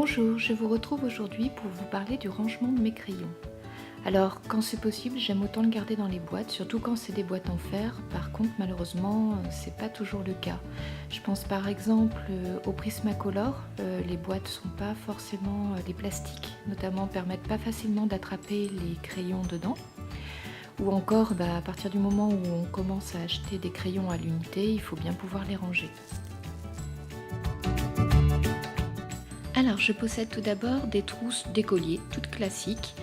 Bonjour, je vous retrouve aujourd'hui pour vous parler du rangement de mes crayons. Alors, quand c'est possible, j'aime autant le garder dans les boîtes, surtout quand c'est des boîtes en fer. Par contre, malheureusement, c'est pas toujours le cas. Je pense par exemple au Prismacolor. Les boîtes sont pas forcément les plastiques, notamment permettent pas facilement d'attraper les crayons dedans. Ou encore, à partir du moment où on commence à acheter des crayons à l'unité, il faut bien pouvoir les ranger. Alors, je possède tout d'abord des trousses d'écoliers, toutes classiques.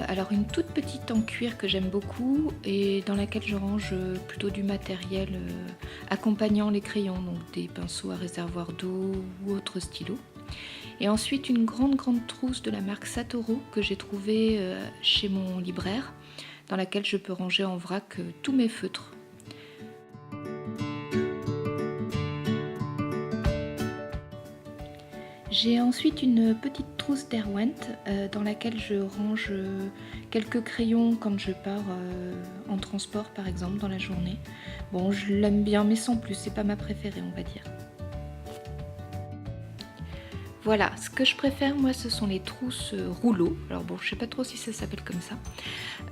Alors, une toute petite en cuir que j'aime beaucoup et dans laquelle je range plutôt du matériel accompagnant les crayons, donc des pinceaux à réservoir d'eau ou autres stylos. Et ensuite, une grande trousse de la marque Satoro que j'ai trouvée chez mon libraire, dans laquelle je peux ranger en vrac tous mes feutres. J'ai ensuite une petite trousse Derwent dans laquelle je range quelques crayons quand je pars en transport par exemple dans la journée. Bon, je l'aime bien mais sans plus, c'est pas ma préférée on va dire. Voilà, ce que je préfère moi ce sont les trousses rouleaux. Alors bon, je sais pas trop si ça s'appelle comme ça.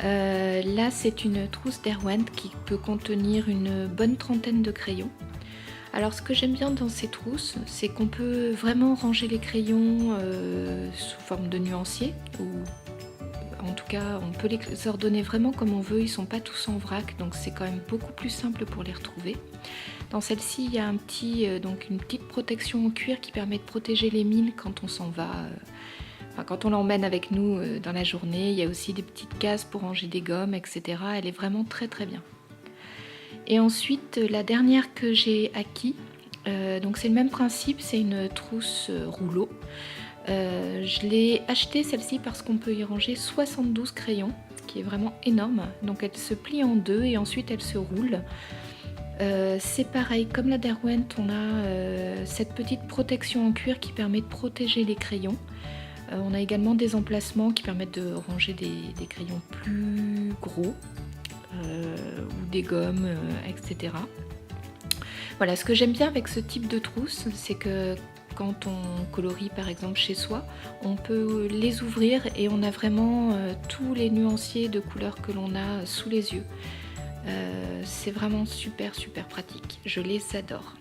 Là c'est une trousse Derwent qui peut contenir une bonne trentaine de crayons. Alors ce que j'aime bien dans ces trousses, c'est qu'on peut vraiment ranger les crayons sous forme de nuancier, ou en tout cas on peut les ordonner vraiment comme on veut, ils ne sont pas tous en vrac, donc c'est quand même beaucoup plus simple pour les retrouver. Dans celle-ci, il y a une petite protection en cuir qui permet de protéger les mines quand on s'en va, quand on l'emmène avec nous dans la journée. Il y a aussi des petites cases pour ranger des gommes, etc. Elle est vraiment très bien. Et ensuite, la dernière que j'ai acquis, donc c'est le même principe, c'est une trousse rouleau. Je l'ai achetée celle-ci parce qu'on peut y ranger 72 crayons, ce qui est vraiment énorme. Donc elle se plie en deux et ensuite elle se roule. C'est pareil, comme la Derwent, on a cette petite protection en cuir qui permet de protéger les crayons. On a également des emplacements qui permettent de ranger des crayons plus gros. Ou des gommes, etc. Voilà, ce que j'aime bien avec ce type de trousse, c'est que quand on colorie par exemple chez soi, on peut les ouvrir et on a vraiment tous les nuanciers de couleurs que l'on a sous les yeux. C'est vraiment super pratique, je les adore.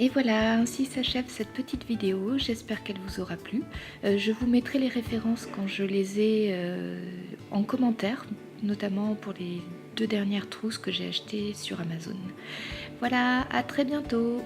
Et voilà, ainsi s'achève cette petite vidéo, j'espère qu'elle vous aura plu. Je vous mettrai les références quand je les ai en commentaire, notamment pour les 2 dernières trousses que j'ai achetées sur Amazon. Voilà, à très bientôt!